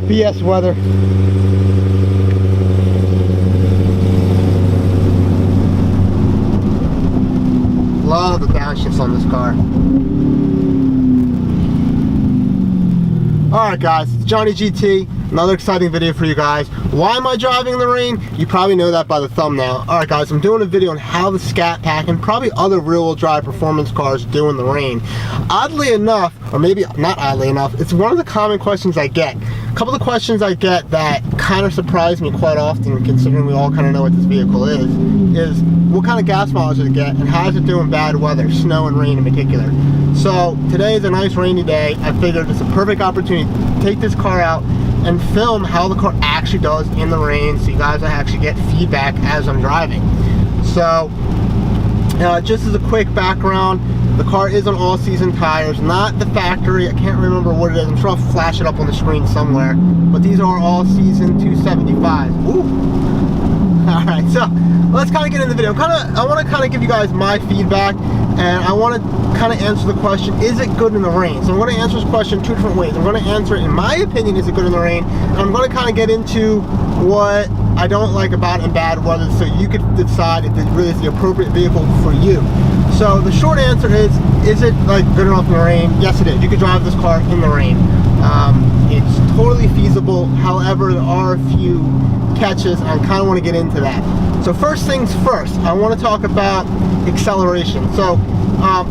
BS weather. Love the downshifts on this car. Alright guys, it's Johnny GT. Another exciting video for you guys. Why am I driving in the rain? You probably know that by the thumbnail. Alright guys, I'm doing a video on how the Scat Pack and probably other rear-wheel drive performance cars do in the rain. Oddly enough, or maybe not oddly enough, it's one of the common questions I get. A couple of questions I get that kind of surprise me quite often, considering we all kind of know what this vehicle is what kind of gas mileage does it get and how does it do in bad weather, snow and rain in particular. So today is a nice rainy day. I figured it's a perfect opportunity to take this car out and film how the car actually does in the rain, so you guys will actually get feedback as I'm driving. So just as a quick background, the car is on all-season tires, not the factory. I can't remember what it is. I'm sure I'll flash it up on the screen somewhere, but these are all-season 275s. Ooh. Alright, so let's kind of get into the video. I want to kind of give you guys my feedback, and I want to kind of answer the question, is it good in the rain? So I'm going to answer this question two different ways. I'm going to answer it in my opinion, is it good in the rain? And I'm going to kind of get into what I don't like about it in bad weather, so you could decide if it really is the appropriate vehicle for you. So the short answer is it like good enough in the rain? Yes, it is. You could drive this car in the rain. It's totally feasible. However, there are a few catches, and I kind of want to get into that. So first things first, I want to talk about acceleration. So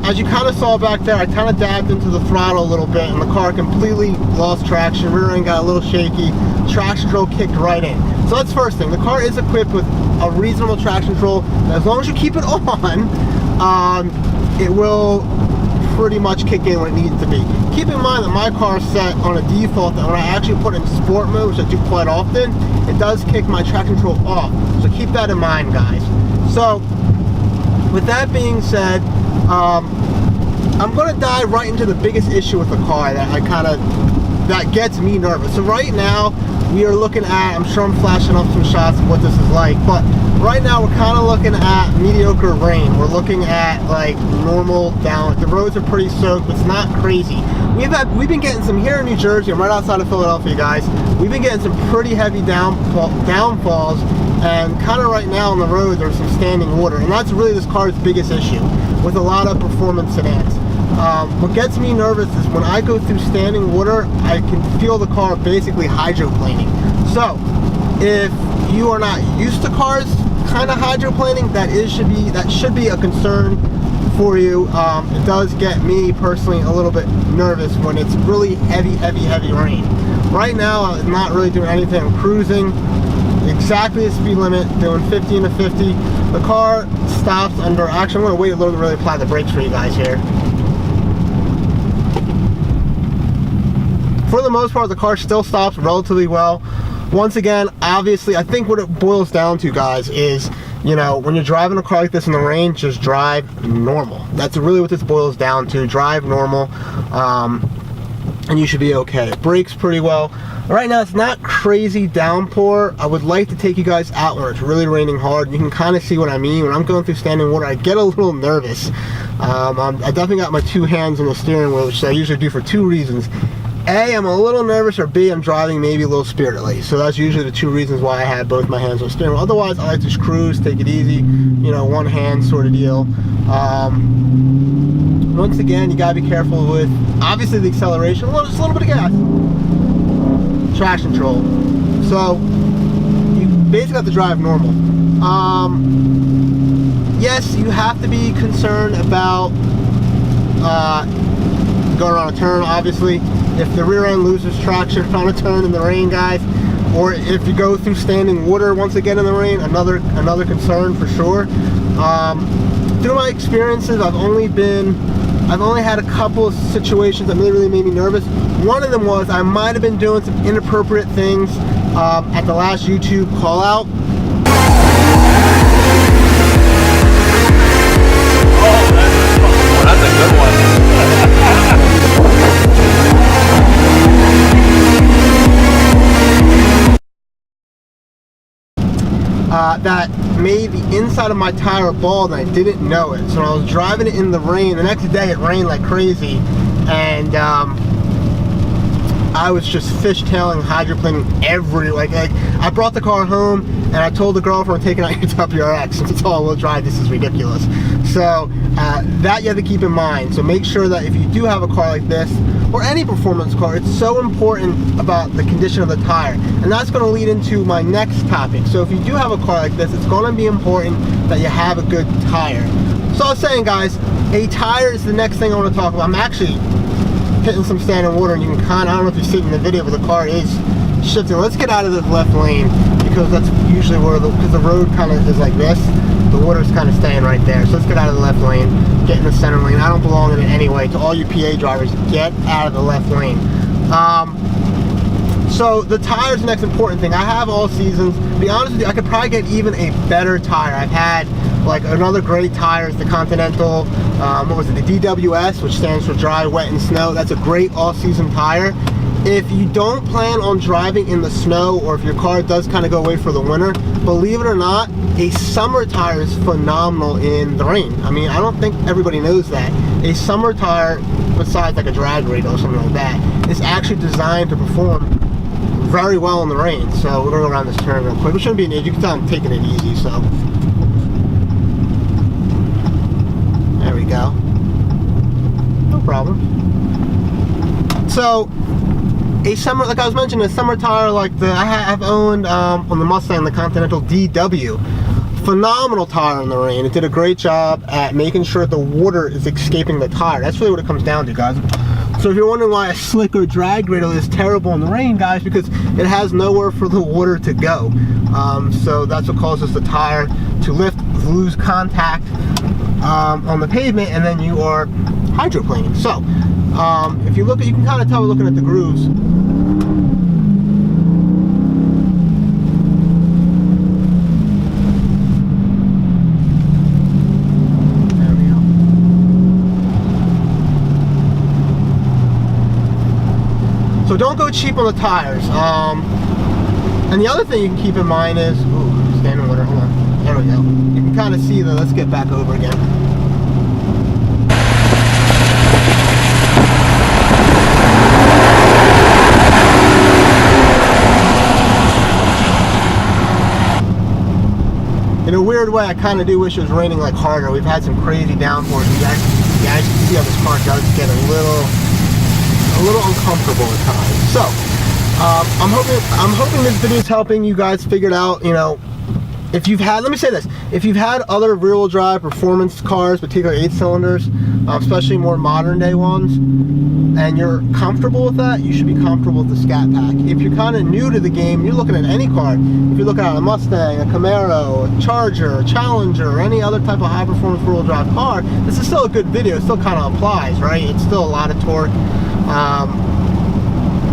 as you kind of saw back there, I kind of dabbed into the throttle a little bit, and the car completely lost traction. Rear end got a little shaky. Traction control kicked right in. So that's first thing. The car is equipped with a reasonable traction control. As long as you keep it on, it will pretty much kick in when it needs to be. Keep in mind that my car is set on a default that when I actually put it in sport mode, which I do quite often, it does kick my traction control off. So keep that in mind, guys. So with that being said, I'm going to dive right into the biggest issue with the car that gets me nervous. So right now we are looking at, I'm sure I'm flashing up some shots of what this is like, but right now we're kind of looking at mediocre rain. We're looking at like normal down. The roads are pretty soaked, but it's not crazy. We've been getting some here in New Jersey. I'm right outside of Philadelphia, guys. We've been getting some pretty heavy downfalls, and kind of right now on the road there's some standing water, and that's really this car's biggest issue with a lot of performance sedans. What gets me nervous is when I go through standing water, I can feel the car basically hydroplaning. So if you are not used to cars kind of hydroplaning, that should be a concern for you. It does get me personally a little bit nervous when it's really heavy rain. Right now I'm not really doing anything. I'm cruising exactly the speed limit, doing 50 to 50. The car stops under, actually I'm going to wait a little to really apply the brakes for you guys here. For the most part, the car still stops relatively well. Once again, obviously, I think what it boils down to, guys, is, you know, when you're driving a car like this in the rain, just drive normal. That's really what this boils down to. Drive normal, and you should be okay. It brakes pretty well. Right now, it's not crazy downpour. I would like to take you guys out where it's really raining hard. You can kind of see what I mean. When I'm going through standing water, I get a little nervous. I definitely got my two hands on the steering wheel, which I usually do for two reasons. A, I'm a little nervous, or B, I'm driving maybe a little spiritedly. So that's usually the two reasons why I have both my hands on the steering wheel. Otherwise, I like to just cruise, take it easy, you know, one hand sort of deal. Once again, you gotta be careful with, obviously, the acceleration, just a little bit of gas. Traction control. So, you basically have to drive normal. Yes, you have to be concerned about going around a turn, obviously. If the rear end loses traction on a turn in the rain, guys, or if you go through standing water once again in the rain, another concern for sure. Through my experiences, I've only had a couple of situations that really made me nervous. One of them was I might have been doing some inappropriate things at the last YouTube call out. That's a good one. That made the inside of my tire bald, and I didn't know it. So when I was driving it in the rain, the next day it rained like crazy, and I was just fishtailing, hydroplaning like I brought the car home and I told the girlfriend, I'm taking out your WRX. It's all-wheel drive, this is ridiculous. So that you have to keep in mind. So make sure that if you do have a car like this, or any performance car, it's so important about the condition of the tire. And that's going to lead into my next topic. So if you do have a car like this, it's going to be important that you have a good tire. So I was saying, guys, a tire is the next thing I want to talk about. I'm actually hitting some standing water, and you can kind of, I don't know if you see it in the video, but the car is shifting. Let's get out of this left lane, because that's usually where because the road kind of is like this. The water's kind of staying right there. So let's get out of the left lane, get in the center lane. I don't belong in it anyway. To all you PA drivers, get out of the left lane. So the tire's the next important thing. I have all seasons. To be honest with you, I could probably get even a better tire. I've had like another great tire is the Continental, what was it, the DWS, which stands for dry, wet, and snow. That's a great all-season tire. If you don't plan on driving in the snow, or if your car does kind of go away for the winter, believe it or not, a summer tire is phenomenal in the rain. I mean, I don't think everybody knows that. A summer tire, besides like a drag race or something like that, is actually designed to perform very well in the rain. So we're gonna go around this turn real quick. It shouldn't be an issue. You can tell I'm taking it easy, so. There we go. No problem. So, a summer, like I was mentioning, a summer tire like the I've owned on the Mustang, the Continental DW. Phenomenal tire in the rain. It did a great job at making sure the water is escaping the tire. That's really what it comes down to, guys. So if you're wondering why a slicker drag radial is terrible in the rain, guys, because it has nowhere for the water to go. So that's what causes the tire to lift, lose contact on the pavement, and then you are hydroplaning. So if you look at, you can kind of tell we're looking at the grooves. So don't go cheap on the tires. And the other thing you can keep in mind is, ooh, standing water, hold on. There we go. You can kind of see that. Let's get back over again. In a weird way, I kind of do wish it was raining like harder. We've had some crazy downpours. You guys can see how this car does get a little uncomfortable at times. So I'm hoping this video is helping you guys figure it out. You know, if you've had, let me say this, if you've had other rear-wheel drive performance cars, particularly 8 cylinders, especially more modern day ones, and you're comfortable with that, you should be comfortable with the Scat Pack. If you're kind of new to the game, you're looking at any car. If you're looking at a Mustang, a Camaro, a Charger, a Challenger, or any other type of high performance rear-wheel drive car, this is still a good video. It still kind of applies, right? It's still a lot of torque.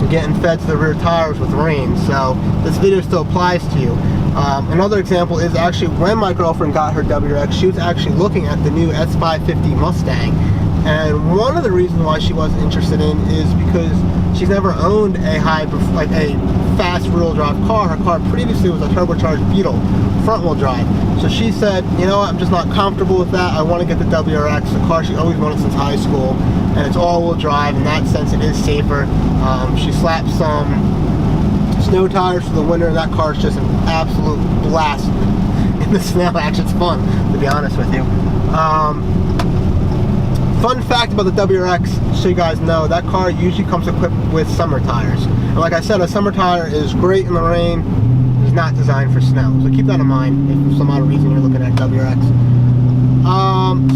Getting fed to the rear tires with rain, so this video still applies to you. Another example is actually when my girlfriend got her WRX, she was actually looking at the new S550 Mustang, and one of the reasons why she wasn't interested in is because she's never owned a fast rear-wheel drive car. Her car previously was a turbocharged Beetle, front-wheel drive. So she said, you know what, I'm just not comfortable with that. I want to get the WRX, the car she always wanted since high school, and it's all-wheel drive. In that sense, it is safer. She slapped some snow tires for the winter, and that car is just an absolute blast in the snow. Actually, it's fun, to be honest with you. Fun fact about the WRX, so you guys know, that car usually comes equipped with summer tires. And like I said, a summer tire is great in the rain. It's not designed for snow. So keep that in mind if for some odd reason you're looking at WRX.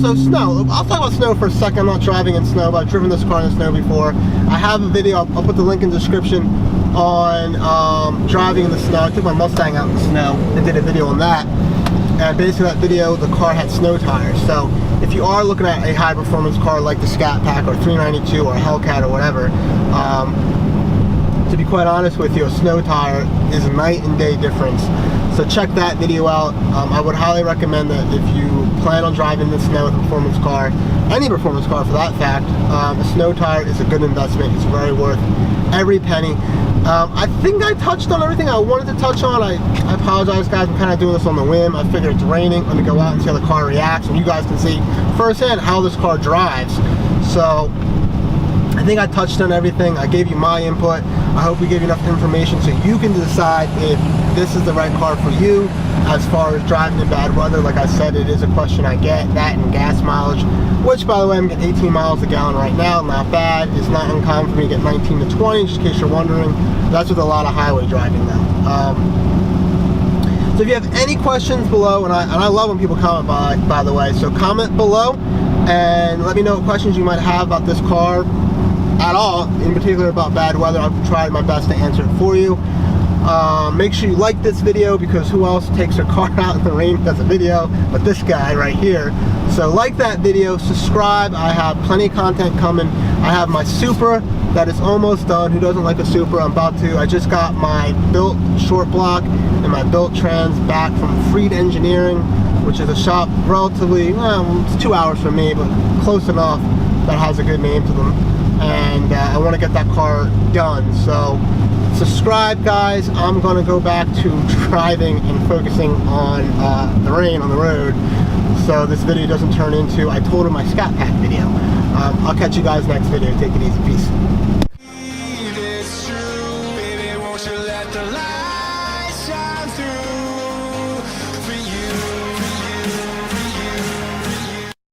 So snow, I'll talk about snow for a second. I'm not driving in snow, but I've driven this car in the snow before. I have a video, I'll put the link in the description, on driving in the snow. I took my Mustang out in the snow and did a video on that. And basically that video, the car had snow tires. So if you are looking at a high performance car like the Scat Pack or 392 or a Hellcat or whatever, to be quite honest with you, a snow tire is a night and day difference. So check that video out. I would highly recommend that if you plan on driving in the snow with a performance car, any performance car for that fact, a snow tire is a good investment. It's very worth every penny. I think I touched on everything I wanted to touch on. I apologize, guys. I'm kind of doing this on the whim. I figured it's raining. Let me go out and see how the car reacts, and you guys can see firsthand how this car drives. So I think I touched on everything. I gave you my input. I hope we gave you enough information so you can decide if this is the right car for you as far as driving in bad weather. Like I said, it is a question I get, that and gas mileage, which by the way, I'm getting 18 miles a gallon right now, not bad. It's not uncommon for me to get 19 to 20, just in case you're wondering. That's with a lot of highway driving though. So if you have any questions below, and I love when people comment by the way, so comment below and let me know what questions you might have about this car at all, in particular about bad weather. I've tried my best to answer it for you. Make sure you like this video, because who else takes their car out in the rain does a video but this guy right here. So like that video, subscribe. I have plenty of content coming. I have my Supra that is almost done. Who doesn't like a Supra? I'm about to. I just got my built short block and my built trans back from Freed Engineering, which is a shop relatively, well, it's 2 hours from me, but close enough that has a good name to them. And I want to get that car done. So subscribe, guys. I'm going to go back to driving and focusing on the rain on the road, so this video doesn't turn into I told him my Scat Pack video. I'll catch you guys next video. Take it easy. Peace.